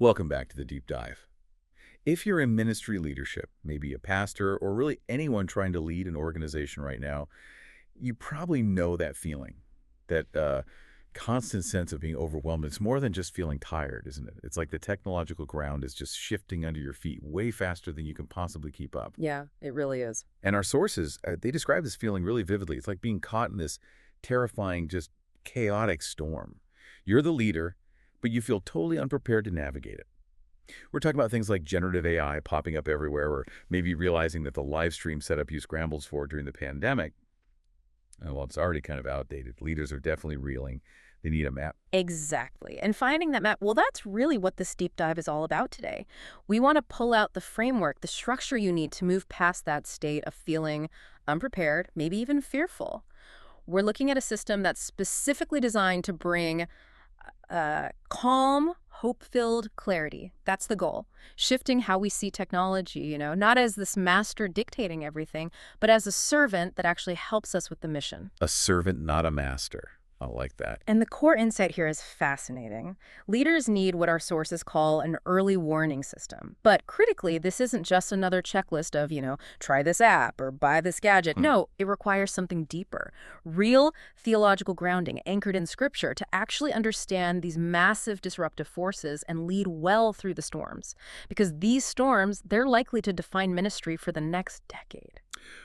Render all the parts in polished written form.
Welcome back to the deep dive. If you're in ministry leadership, maybe a pastor, or really anyone trying to lead an organization right now, you probably know that feeling, that constant sense of being overwhelmed. It's more than just feeling tired, isn't it? It's like the technological ground is just shifting under your feet way faster than you can possibly keep up. Yeah, it really is. And our sources, they describe this feeling really vividly. It's like being caught in this terrifying, just chaotic storm. You're the leader, but you feel totally unprepared to navigate it. We're talking about things like generative AI popping up everywhere, or maybe realizing that the live stream setup you scrambled for during the pandemic, well, it's already kind of outdated. Leaders are definitely reeling. They need a map. Exactly. And finding that map, well, that's really what this deep dive is all about today. We want to pull out the framework, the structure you need to move past that state of feeling unprepared, maybe even fearful. We're looking at a system that's specifically designed to bring calm, hope-filled clarity. That's the goal. Shifting how we see technology, not as this master dictating everything, but as a servant that actually helps us with the mission. A servant, not a master. I like that. And the core insight here is fascinating. Leaders need what our sources call an early warning system. But critically, this isn't just another checklist of, try this app or buy this gadget. No, it requires something deeper. Real theological grounding anchored in scripture to actually understand these massive disruptive forces and lead well through the storms. Because these storms, they're likely to define ministry for the next decade.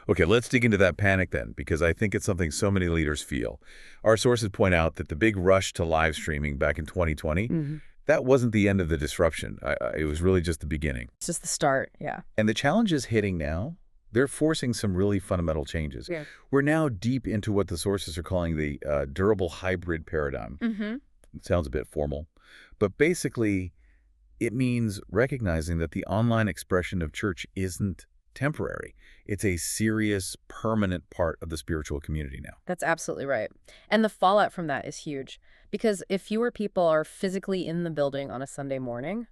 Okay, let's dig into that panic then, because I think it's something so many leaders feel. Our sources point out that the big rush to live streaming back in 2020, that wasn't the end of the disruption. It was really just the beginning. It's just the start, yeah. And the challenges hitting now, they're forcing some really fundamental changes. Yeah. We're now deep into what the sources are calling the durable hybrid paradigm. It sounds a bit formal, but basically it means recognizing that the online expression of church isn't temporary. It's a serious, permanent part of the spiritual community now. That's absolutely right. And the fallout from that is huge. Because if fewer people are physically in the building on a Sunday morning,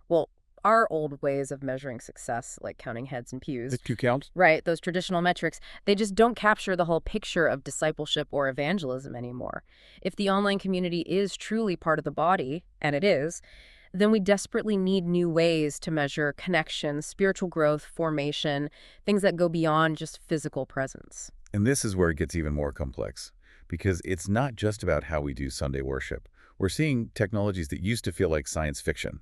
well, our old ways of measuring success, like counting heads and pews. The 2 counts? Right, those traditional metrics, they just don't capture the whole picture of discipleship or evangelism anymore. If the online community is truly part of the body, and it is, then we desperately need new ways to measure connection, spiritual growth, formation, things that go beyond just physical presence. And this is where it gets even more complex, because it's not just about how we do Sunday worship. We're seeing technologies that used to feel like science fiction,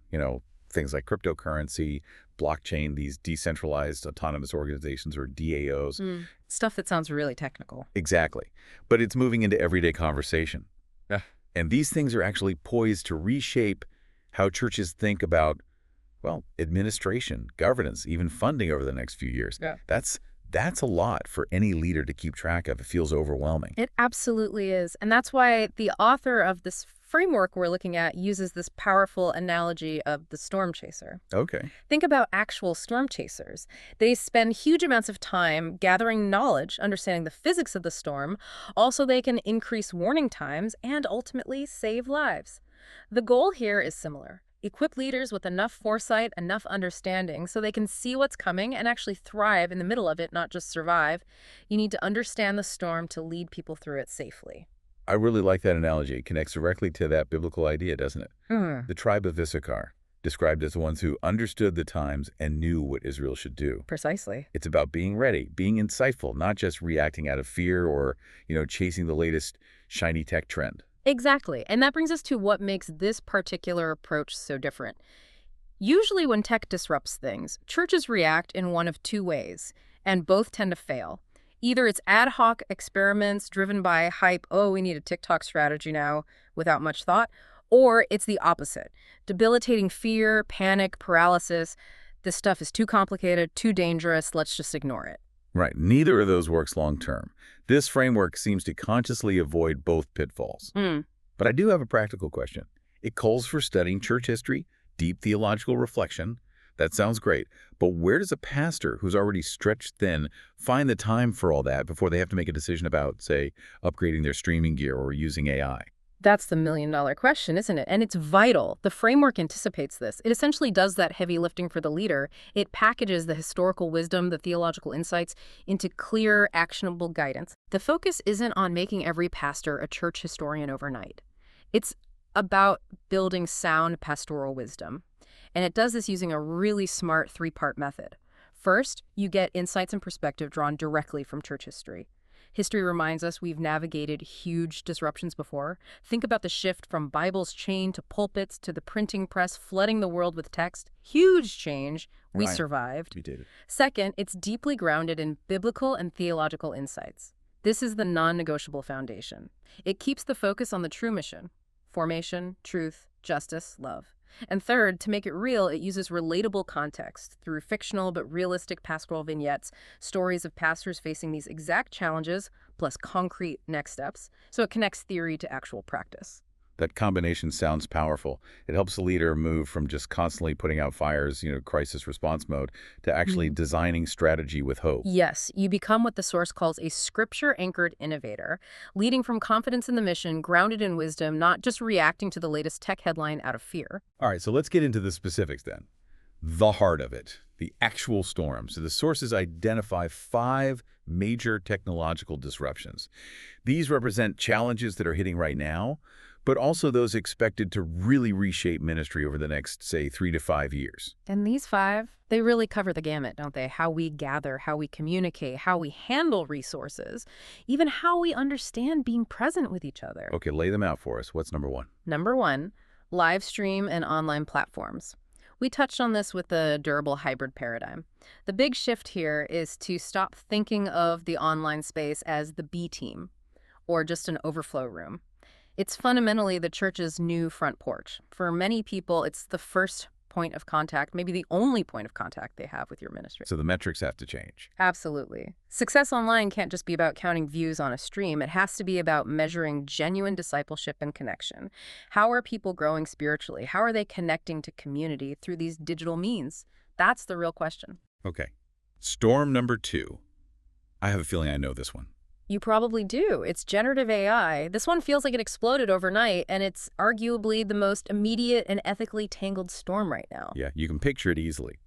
things like cryptocurrency, blockchain, these decentralized autonomous organizations, or DAOs. Stuff that sounds really technical. Exactly. But it's moving into everyday conversation. Yeah. And these things are actually poised to reshape how churches think about, well, administration, governance, even funding over the next few years. Yeah. That's a lot for any leader to keep track of. It feels overwhelming. It absolutely is. And that's why the author of this framework we're looking at uses this powerful analogy of the storm chaser. Okay. Think about actual storm chasers. They spend huge amounts of time gathering knowledge, understanding the physics of the storm. Also, they can increase warning times and ultimately save lives. The goal here is similar. Equip leaders with enough foresight, enough understanding, so they can see what's coming and actually thrive in the middle of it, not just survive. You need to understand the storm to lead people through it safely. I really like that analogy. It connects directly to that biblical idea, doesn't it? The tribe of Issachar, described as the ones who understood the times and knew what Israel should do. Precisely. It's about being ready, being insightful, not just reacting out of fear or, chasing the latest shiny tech trend. Exactly. And that brings us to what makes this particular approach so different. Usually when tech disrupts things, churches react in one of two ways, and both tend to fail. Either it's ad hoc experiments driven by hype, oh, we need a TikTok strategy now, without much thought, or it's the opposite. Debilitating fear, panic, paralysis. This stuff is too complicated, too dangerous, let's just ignore it. Right. Neither of those works long term. This framework seems to consciously avoid both pitfalls. But I do have a practical question. It calls for studying church history, deep theological reflection. That sounds great. But where does a pastor who's already stretched thin find the time for all that before they have to make a decision about, say, upgrading their streaming gear or using AI? That's the million-dollar question, isn't it? And it's vital. The framework anticipates this. It essentially does that heavy lifting for the leader. It packages the historical wisdom, the theological insights into clear, actionable guidance. The focus isn't on making every pastor a church historian overnight. It's about building sound pastoral wisdom. And it does this using a really smart three-part method. First, you get insights and perspective drawn directly from church history. History reminds us we've navigated huge disruptions before. Think about the shift from Bibles chained to pulpits to the printing press flooding the world with text. Huge change. We Right. survived. We did it. Second, it's deeply grounded in biblical and theological insights. This is the non-negotiable foundation. It keeps the focus on the true mission: formation, truth, justice, love. And third, to make it real, it uses relatable context through fictional but realistic pastoral vignettes, stories of pastors facing these exact challenges, plus concrete next steps, so it connects theory to actual practice. That combination sounds powerful. It helps the leader move from just constantly putting out fires, crisis response mode, to actually designing strategy with hope. Yes, you become what the source calls a scripture-anchored innovator, leading from confidence in the mission, grounded in wisdom, not just reacting to the latest tech headline out of fear. All right, so let's get into the specifics then. The heart of it, the actual storm. So the sources identify 5 major technological disruptions. These represent challenges that are hitting right now, but also those expected to really reshape ministry over the next, say, 3 to 5 years. And these 5, they really cover the gamut, don't they? How we gather, how we communicate, how we handle resources, even how we understand being present with each other. Okay, lay them out for us. What's number 1? Number 1, live stream and online platforms. We touched on this with the durable hybrid paradigm. The big shift here is to stop thinking of the online space as the B team or just an overflow room. It's fundamentally the church's new front porch. For many people, it's the first point of contact, maybe the only point of contact they have with your ministry. So the metrics have to change. Absolutely. Success online can't just be about counting views on a stream. It has to be about measuring genuine discipleship and connection. How are people growing spiritually? How are they connecting to community through these digital means? That's the real question. Okay. Storm number 2. I have a feeling I know this one. You probably do. It's generative AI. This one feels like it exploded overnight, and it's arguably the most immediate and ethically tangled storm right now. Yeah, you can picture it easily.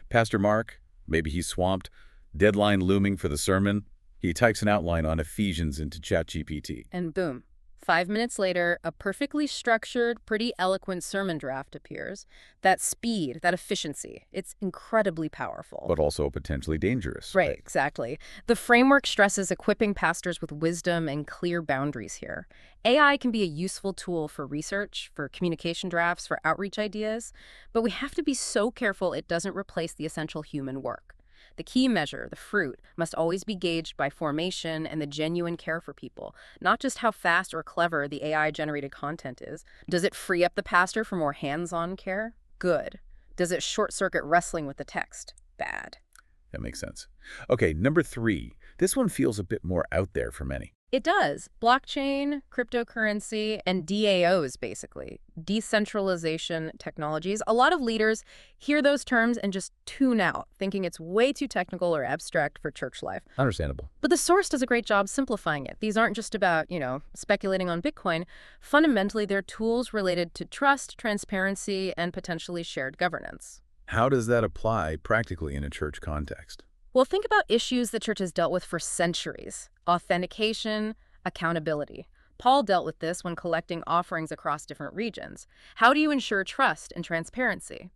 Pastor Mark, maybe he's swamped, deadline looming for the sermon. He types an outline on Ephesians into ChatGPT. And boom. 5 minutes later, a perfectly structured, pretty eloquent sermon draft appears. That speed, that efficiency, it's incredibly powerful. But also potentially dangerous. Right, exactly. The framework stresses equipping pastors with wisdom and clear boundaries here. AI can be a useful tool for research, for communication drafts, for outreach ideas, but we have to be so careful it doesn't replace the essential human work. The key measure, the fruit, must always be gauged by formation and the genuine care for people, not just how fast or clever the AI-generated content is. Does it free up the pastor for more hands-on care? Good. Does it short-circuit wrestling with the text? Bad. That makes sense. Okay, number 3. This one feels a bit more out there for many. It does. Blockchain, cryptocurrency, and DAOs, basically. Decentralization technologies. A lot of leaders hear those terms and just tune out, thinking it's way too technical or abstract for church life. Understandable. But the source does a great job simplifying it. These aren't just about, speculating on Bitcoin. Fundamentally, they're tools related to trust, transparency, and potentially shared governance. How does that apply practically in a church context? Well, think about issues the church has dealt with for centuries. Authentication, accountability. Paul dealt with this when collecting offerings across different regions. How do you ensure trust and transparency?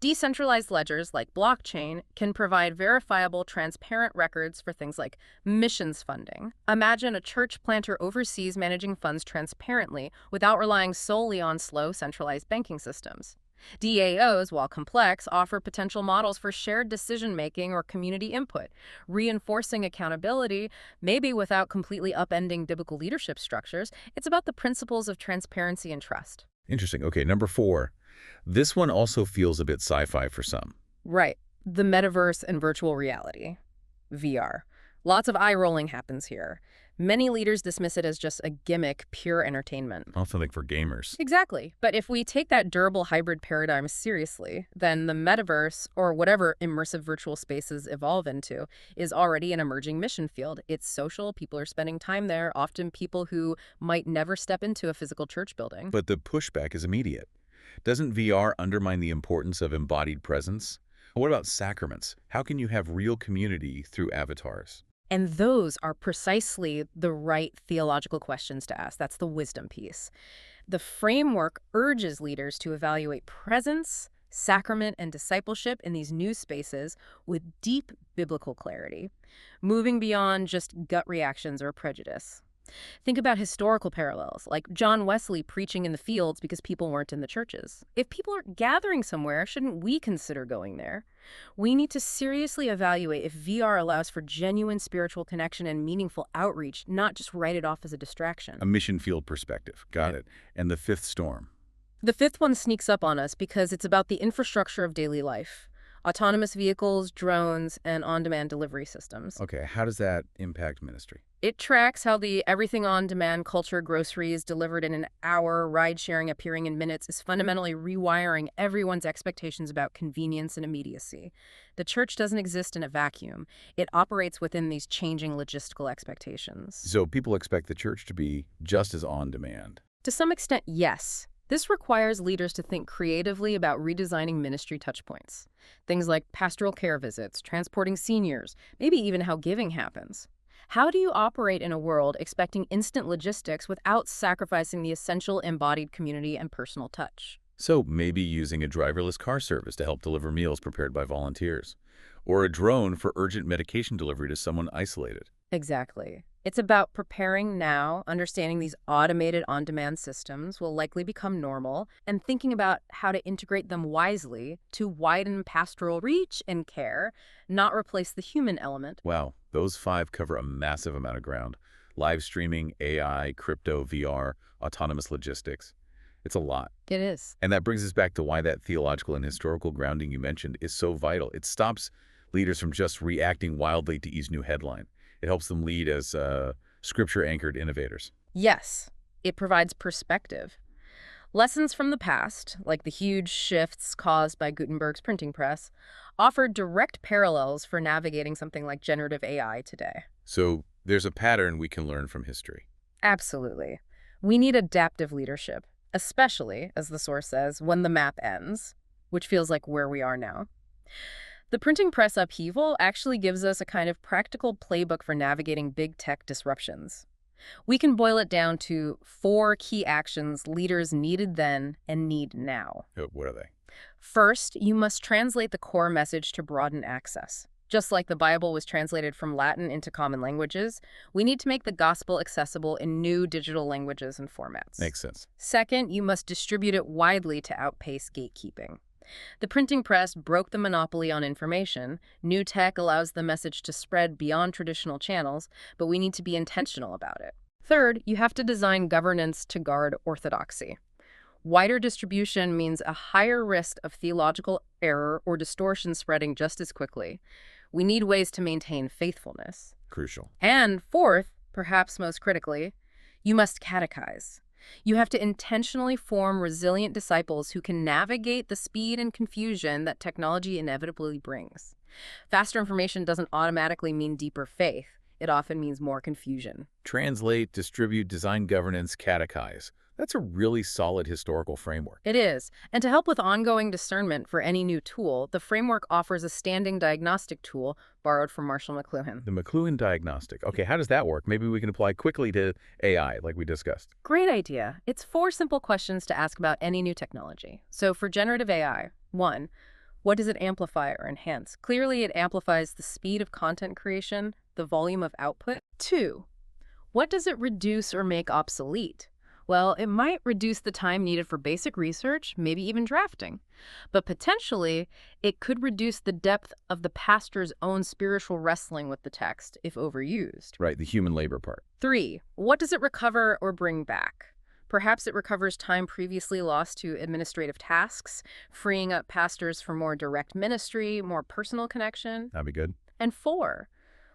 Decentralized ledgers like blockchain can provide verifiable, transparent records for things like missions funding. Imagine a church planter overseas managing funds transparently without relying solely on slow, centralized banking systems. DAOs, while complex, offer potential models for shared decision-making or community input, reinforcing accountability, maybe without completely upending biblical leadership structures. It's about the principles of transparency and trust. Interesting. Okay, number 4. This one also feels a bit sci-fi for some. Right. The metaverse and virtual reality. VR. Lots of eye-rolling happens here. Many leaders dismiss it as just a gimmick, pure entertainment. Not something for gamers. Exactly. But if we take that durable hybrid paradigm seriously, then the metaverse, or whatever immersive virtual spaces evolve into, is already an emerging mission field. It's social, people are spending time there, often people who might never step into a physical church building. But the pushback is immediate. Doesn't VR undermine the importance of embodied presence? What about sacraments? How can you have real community through avatars? And those are precisely the right theological questions to ask. That's the wisdom piece. The framework urges leaders to evaluate presence, sacrament, and discipleship in these new spaces with deep biblical clarity, moving beyond just gut reactions or prejudice. Think about historical parallels, like John Wesley preaching in the fields because people weren't in the churches. If people aren't gathering somewhere, shouldn't we consider going there? We need to seriously evaluate if VR allows for genuine spiritual connection and meaningful outreach, not just write it off as a distraction. A mission field perspective. Got it. And the fifth storm. The fifth one sneaks up on us because it's about the infrastructure of daily life. Autonomous vehicles, drones, and on-demand delivery systems. Okay, how does that impact ministry? It tracks how the everything-on-demand culture, groceries delivered in an hour, ride-sharing appearing in minutes, is fundamentally rewiring everyone's expectations about convenience and immediacy. The church doesn't exist in a vacuum. It operates within these changing logistical expectations. So people expect the church to be just as on demand. To some extent, yes. This requires leaders to think creatively about redesigning ministry touchpoints. Things like pastoral care visits, transporting seniors, maybe even how giving happens. How do you operate in a world expecting instant logistics without sacrificing the essential embodied community and personal touch? So maybe using a driverless car service to help deliver meals prepared by volunteers, or a drone for urgent medication delivery to someone isolated. Exactly. It's about preparing now, understanding these automated on-demand systems will likely become normal, and thinking about how to integrate them wisely to widen pastoral reach and care, not replace the human element. Wow, those five cover a massive amount of ground. Live streaming, AI, crypto, VR, autonomous logistics. It's a lot. It is. And that brings us back to why that theological and historical grounding you mentioned is so vital. It stops leaders from just reacting wildly to each new headline. It helps them lead as scripture-anchored innovators. Yes, it provides perspective. Lessons from the past, like the huge shifts caused by Gutenberg's printing press, offer direct parallels for navigating something like generative AI today. So there's a pattern we can learn from history. Absolutely. We need adaptive leadership, especially, as the source says, when the map ends, which feels like where we are now. The printing press upheaval actually gives us a kind of practical playbook for navigating big tech disruptions. We can boil it down to 4 key actions leaders needed then and need now. What are they? First, you must translate the core message to broaden access. Just like the Bible was translated from Latin into common languages, we need to make the gospel accessible in new digital languages and formats. Makes sense. Second, you must distribute it widely to outpace gatekeeping. The printing press broke the monopoly on information. New tech allows the message to spread beyond traditional channels, but we need to be intentional about it. Third, you have to design governance to guard orthodoxy. Wider distribution means a higher risk of theological error or distortion spreading just as quickly. We need ways to maintain faithfulness. Crucial. And fourth, perhaps most critically, you must catechize. You have to intentionally form resilient disciples who can navigate the speed and confusion that technology inevitably brings. Faster information doesn't automatically mean deeper faith. It often means more confusion. Translate, distribute, design governance, catechize. That's a really solid historical framework. It is. And to help with ongoing discernment for any new tool, the framework offers a standing diagnostic tool borrowed from Marshall McLuhan. The McLuhan diagnostic. Okay, how does that work? Maybe we can apply quickly to AI, like we discussed. Great idea. It's 4 simple questions to ask about any new technology. So for generative AI, 1, what does it amplify or enhance? Clearly, it amplifies the speed of content creation, the volume of output. 2, what does it reduce or make obsolete? Well, it might reduce the time needed for basic research, maybe even drafting. But potentially, it could reduce the depth of the pastor's own spiritual wrestling with the text if overused. Right, the human labor part. 3, what does it recover or bring back? Perhaps it recovers time previously lost to administrative tasks, freeing up pastors for more direct ministry, more personal connection. That'd be good. And 4,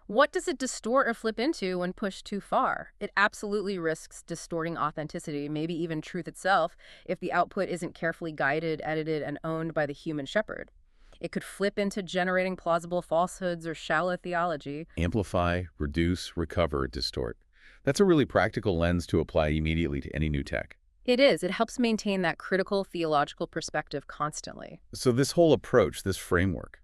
what does it distort or flip into when pushed too far? It absolutely risks distorting authenticity, maybe even truth itself, if the output isn't carefully guided, edited, and owned by the human shepherd. It could flip into generating plausible falsehoods or shallow theology. Amplify, reduce, recover, distort. That's a really practical lens to apply immediately to any new tech. It is. It helps maintain that critical theological perspective constantly. So this whole approach, this framework,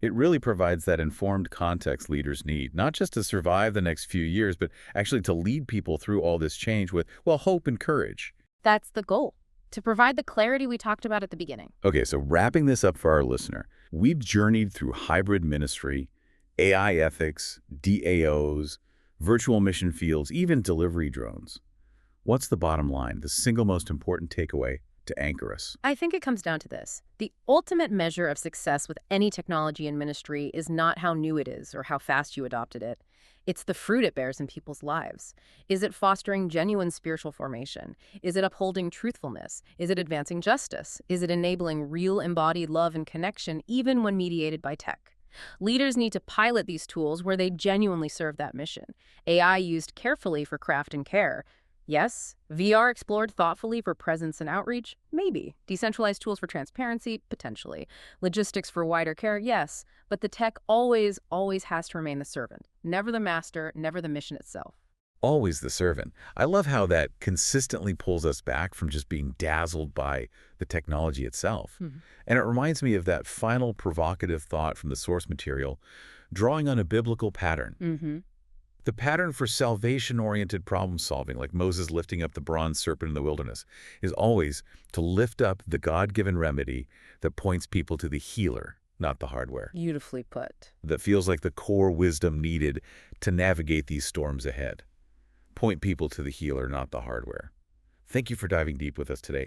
it really provides that informed context leaders need, not just to survive the next few years, but actually to lead people through all this change with, well, hope and courage. That's the goal. to provide the clarity we talked about at the beginning. Okay, so wrapping this up for our listener, we've journeyed through hybrid ministry, AI ethics, DAOs, virtual mission fields, even delivery drones. What's the bottom line, the single most important takeaway to anchor us? I think it comes down to this. The ultimate measure of success with any technology in ministry is not how new it is or how fast you adopted it. It's the fruit it bears in people's lives. Is it fostering genuine spiritual formation? Is it upholding truthfulness? Is it advancing justice? Is it enabling real embodied love and connection even when mediated by tech? Leaders need to pilot these tools where they genuinely serve that mission. AI used carefully for craft and care. Yes. VR explored thoughtfully for presence and outreach? Maybe. Decentralized tools for transparency? Potentially. Logistics for wider care? Yes. But the tech always has to remain the servant. Never the master, never the mission itself. Always the servant. I love how that consistently pulls us back from just being dazzled by the technology itself. And it reminds me of that final provocative thought from the source material, drawing on a biblical pattern. The pattern for salvation-oriented problem-solving, like Moses lifting up the bronze serpent in the wilderness, is always to lift up the God-given remedy that points people to the healer, not the hardware. Beautifully put. That feels like the core wisdom needed to navigate these storms ahead. Point people to the healer, not the hardware. Thank you for diving deep with us today.